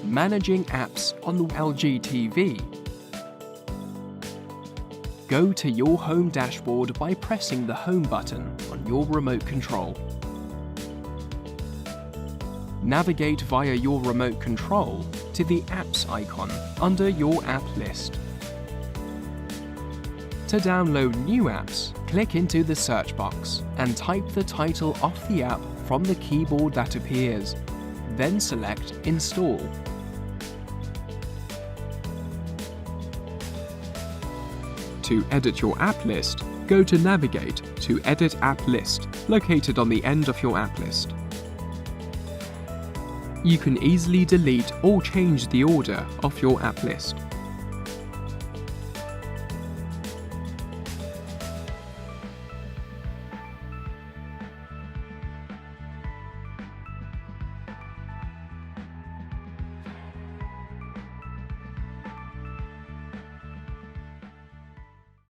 Managing apps on the LG TV. Go to your home dashboard by pressing the Home button on your remote control. Navigate via your remote control to the Apps icon under your app list. To download new apps, click into the search box and type the title of the app from the keyboard that appears. Then select Install. To edit your app list, go to Navigate to Edit App List, located on the end of your app list. You can easily delete or change the order of your app list.